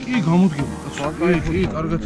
კი, გამოდგება. კი, კარგად.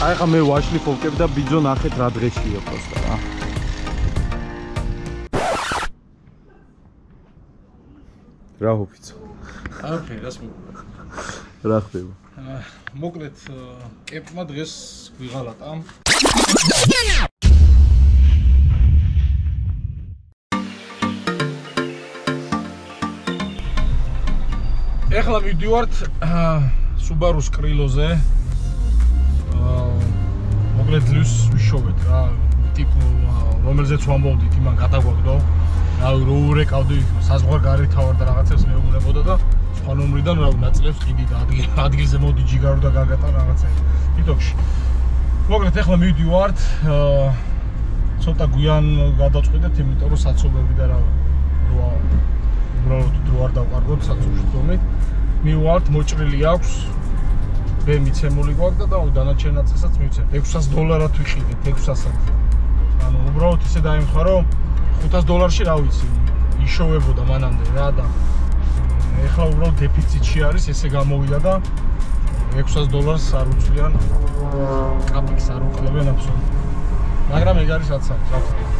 აი ხა მე ვაშლიფოვკებ და ბიძო ნახეთ რა დღესია просто რა. რა ოფიცო? ოკეი, რას მოგყვება? რა ხდება? მოკლედ კეპმა დღეს ვიღალატა. ეხლა მივდივართ Subaru Skriloze. მოკლედ ლის ვიშოვეთ რა, ტიპო რომელზეც ვამბობდით, იმან გადაგვაგდო. რავი, რო ურეკავდი, საზღვარგარეთ თავარ და რაღაცებს მეუბნებოდა და სხვა ნომრიდან რავი, ნაწილებს ყიდი და ადგილზე მოდი ჯიგარო და გაგატა რაღაცები. TikTok-ში. მოკლედ ეხლა მივდივართ, ცოტა გვიან გადავწყვიტეთ, იმიტომ რომ საცობები და რავი, უბრალოდ დრო არ დავყარგოთ საცობში თომით. მივართ, მოჭრილი აქვს. მე მიცემული გვაქვს და დანარჩენ ნაწილსაც მივცემ. $600 ვიხილეთ, 600-ად. ანუ უბრალოდ ისე დაიმხა, რომ $500-ში რა ვიცი, იშოვებოდა მანამდე რა და ეხლა უბრალოდ დეფიციტში არის, ესე გამოვიდა და $600 არ უწვიან. კაპიკს არ უყლებენ აბსოლუტურად. მაგრამ ეგ არის რაც არის, რა თქმა უნდა.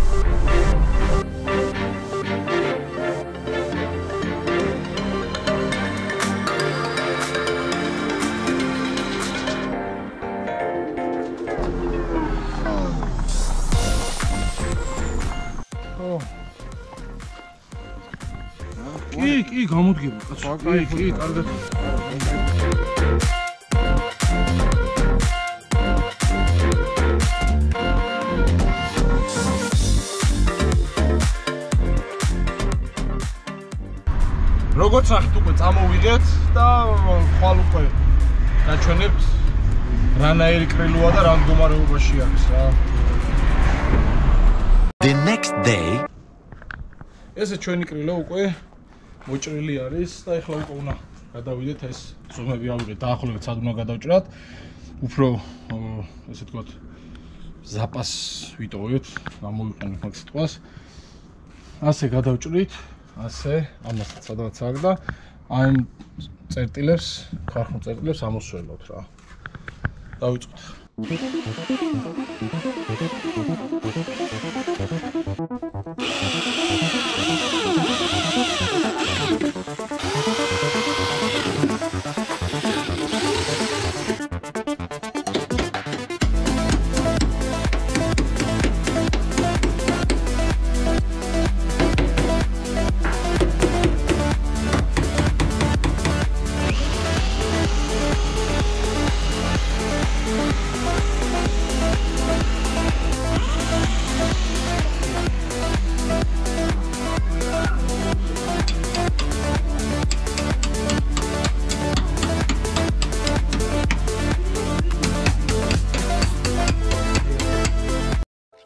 კი, გამოდგება კაცო. კი, კარგად. როგორც ნახეთ, უკვე წამოვიღეთ და ხვალ უკვე გაჩვენებთ რანაირი კრილოა და რა მდგომარეობაში არის რა. The next day ესე ჩვენი კრილო უკვე მოჭრილი არის და ეხლა უკვე უნდა გადავიდეთ ეს ზომები ავიღეთ დაახლოებით სად უნდა გადავჭრათ. უფრო ესე ვთქვათ ზაპას ვიტოვებთ, გამოვიყენოთ მაგ სიტყვას. ასე გადავჭრით, ასე ამასაც სადღაც აქ და აი წერტილებს, ქარხნულ წერტილებს ამოსველოთ რა. დავიწყოთ.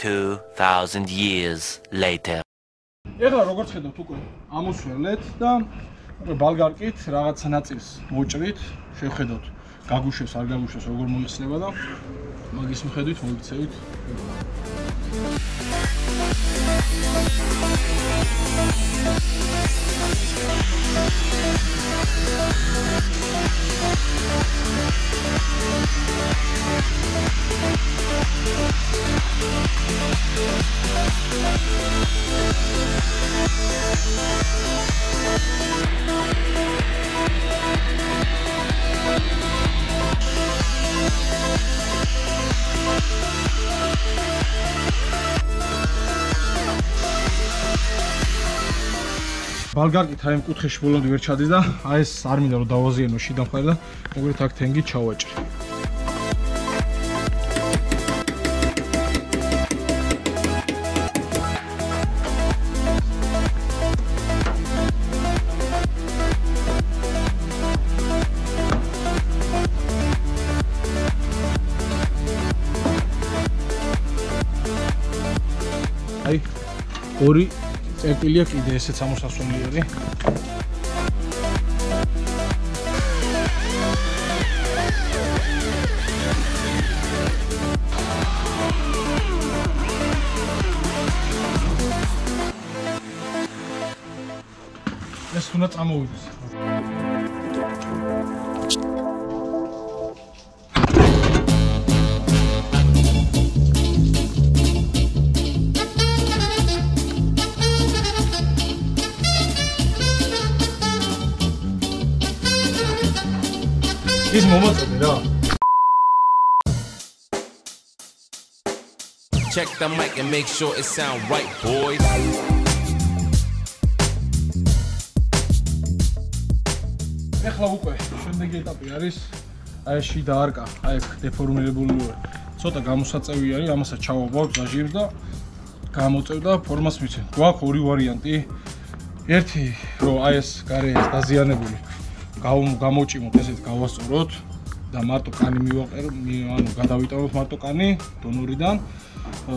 $2,000 years later. ეხლა როგორც ხედავთ უკვე ამოსველეთ და უკვე ბალგარკით რაღაცა ნაწილს მოჭრით, შევხედოთ გაგუშევს არ გაგუშევს როგორ მოიხსნება და მაგის მიხედვით მოიქცევით. ბალგარკით აი ამ კუთხეში ბოლომდე ვერ ჩადის და აი ეს არ მინდა რომ დავაზიანო შიდა მხარე და მოგეთ აქ თენგი ჩავაჭრე. აი ორი წერტილია კიდე ესეც ამოსასვლელი. ეს უნდა წამოვიდეს. ის მომაწოდე რა. Check the mic and make sure it sound right, boys. ეხლა უკვე შემდეგი ეტაპი არის აი შიდა არკა, აი ეს დეფორმირებული ცოტა გამოსაწევი არის, ამასაც ჩავაბავ ზაჟირს და გამოწევ და ფორმას მიცემ. გვაქვს ორი ვარიანტი. ერთი რომ აი ეს გარე ეს დაზიანებული გამოჭიმოთ, ესეთ გავასწოროთ და მარტო კანი მივაყერო, ანუ გადავიტანოთ მარტო კანი დონორიდან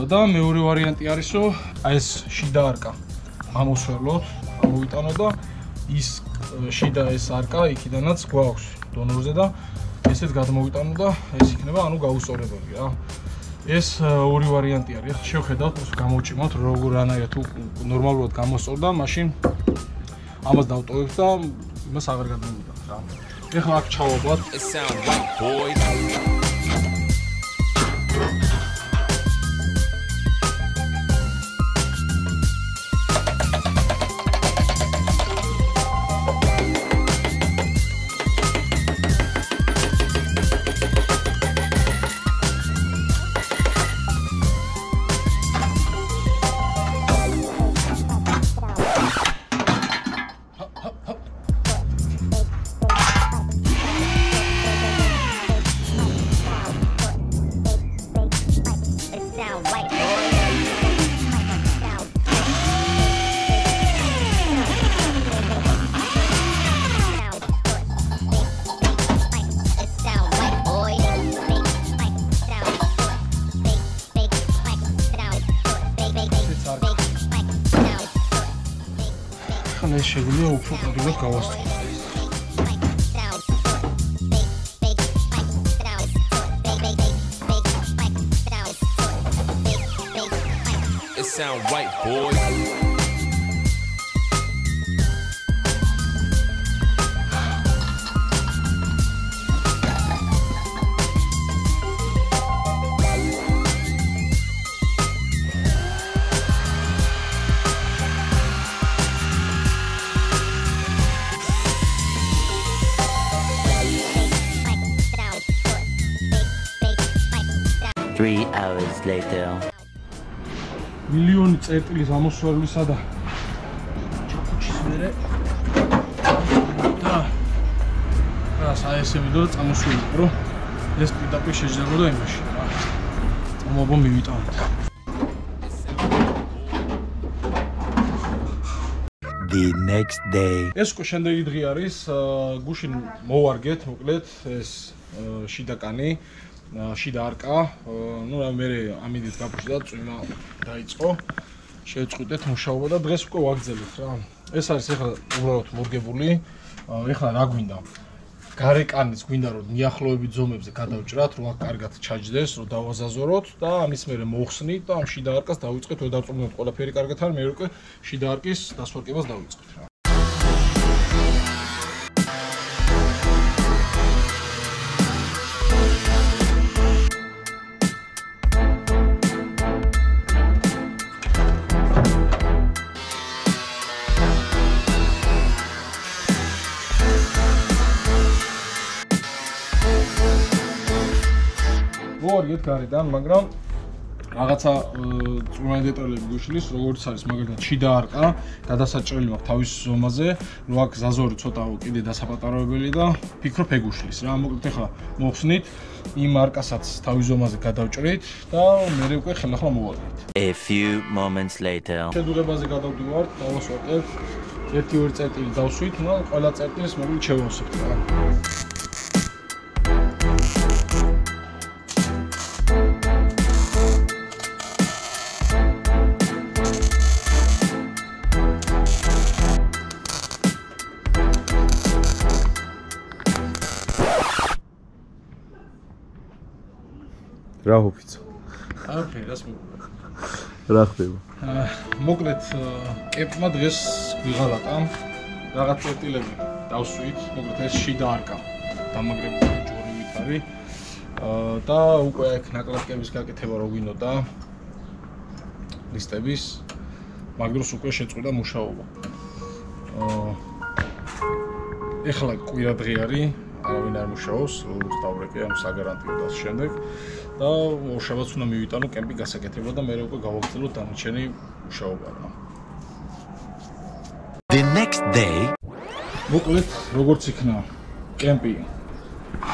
და მეორე ვარიანტი არის რომ აი ეს შიდა არკა ამოსვერლოთ, ამოვიტანოთ და ის შიდა ეს არკა იქიდანაც გვაქვს დონორზე და ესეთ გადმოვიტანო და ეს იქნება ანუ გაუსწორებელი რა. ეს ორი ვარიანტი არის. ახლა შევხედავთ, გამოჭიმოთ როგორანაირად თუ ნორმალურად გამოსწორდა, მაშინ ამას დავტოვებ და იმას აღარ გადმოვიტანთ რა. ეხლა აქ ჩავაბავთ. It sound right, boys. ეს შეგვიძლია უფრო კოდულად გავასწოროთ. It sound right, boys. Three hours later. მილიონი წერტილის ამოსვლისა და ჩაფუჩის მერე და აი ესე ვიდეო წამოსულიყო, რომ ეს პიტაპი შეჯდებოდა იმაში რა. წამოაბო მივიტანოთ. The next day. ეს უკვე შემდეგი დღე არის, გუშინ მოვარგეთ მოკლედ ეს შიდა კანი. შიდა არკა, ну მე ამინდით გაფუჭდა და წვიმა დაიწყო. შევწყვიტეთ მუშაობა და დღეს უკვე ვაგრძელებთ რა. ეს არის ახლა უბრალოდ მორგებული. ახლა რა გვინდა? გარე კანიც გვინდა რომ მიახლოებით ზომებზე გადავჭრათ, რომ აქ კარგად ჩაჯდეს, რომ დავაზაზოროთ და ამის მერე მოხსნით და ამ შიდა არკას დავიწყეთ, რომ დარწმუნდეთ ყველაფერი კარგად არის, მე უკვე შიდა არკის დასვარკებას დავიწყეთ რა. ვარგეთ გარედან, მაგრამ რაღაცა წვრილი დეტალები გვიშლის, როგორც არის მაგალითად შიდა არყა, გადასაჭრელი მაქვს თავის ზომაზე, რო აქ ზაზორი ცოტა კიდე დასაპატარავებელი და ფიქრობ ეგ უშლის რა. მოკლედ ახლა მოხსნით იმ არკასაც თავის ზომაზე გადავჭრით და მე უკვე ხელახლა მოვაკლით. A few moments later. შედუღებაზე გადავდივართ, დავასვატებ. ერთი-ორი წერტილი დავსვით, და ყველა წერტილს მოკლედ შევავსებთ რა. რა ოფიცო? ოკეი, რას მოგვა. რა ხდება? მოკლედ კემპმა დღეს ვიღალატა რაღაც წერტილები დავსვით, მოკლედ ეს შიდა არკა დამაგრებული ჯვარივით არის და უკვე აქ ნაკლაკების გაკეთება რო გვინდოდა ლისტების მაგ დროს უკვე შეწყვეტა მუშაობა. ეხლა კვირა დღე არის, არავინ არ მუშაობს, როგორც დავრეკე ამ საგარანტიო და შემდეგ და მუშაობაც უნდა მივიტანო კემპი გასაკეთება და მე უკვე გავაგრძელოთ დამრჩენი მუშაობა. The next day. მოკლედ როგორც იქნა კემპი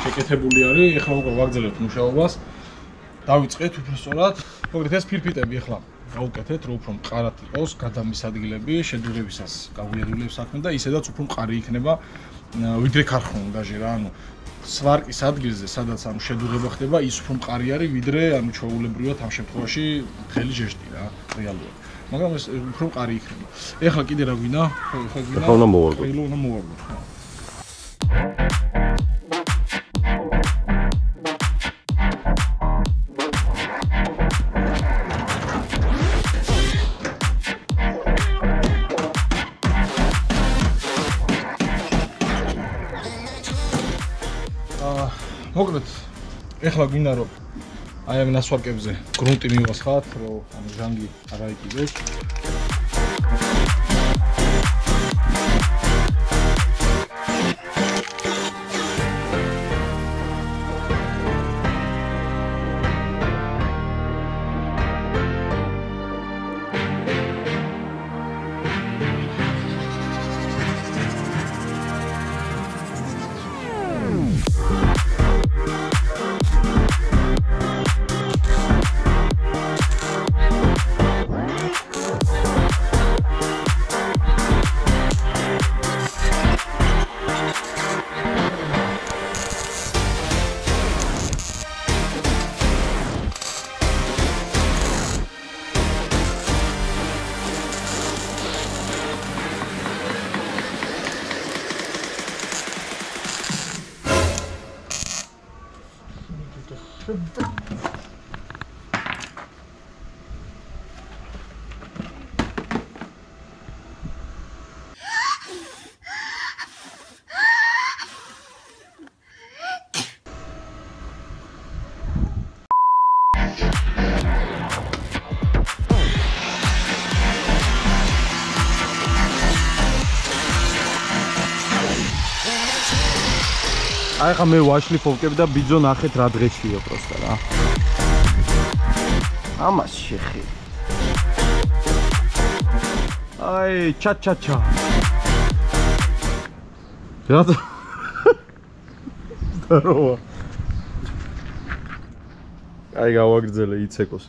შეკეთებული არის, ეხლა უკვე ვაგრძელებთ მუშაობას. დავიწყეთ უფრო სწორად. მოკლედ ეს ფირფიტები ეხლა გავუკეთეთ, რომ უფრო მყარად იყოს გადამის ადგილები, შედუღებისას გაგვიადვილებს საქმე და ისედაც უფრო მყარი იქნება ვიდრე ქარხნულდაჟე რა, ანუ სვარკის ადგილზე, სადაც ამ შედუღება ხდება, ის უფრო მყარი არის, ვიდრე ანუ ჩვეულებრივად ამ შემთხვევაში მთელი ჟეშტი რა, რეალურად. მაგრამ ეს უფრო მყარი იქნება. ეხლა კიდე რა გვინდა? ეხლა გვინდა. ეხლა უნდა მოვარგოთ. უნდა მოვარგოთ. მოკლედ ეხლა გვინდა რომ აი ამ ნასვარკებზე გრუნტი მივასხათ, რომ ამ ჟანგი არ აიკიდეს. აი ხა მე ვაშლიფოვკები და ბიძო ნახეთ რა დღეშია პროსტა რა. ამას შეხი. აი ჩა. რატო? Здорово. აი გავაგრძელე იცეკოს.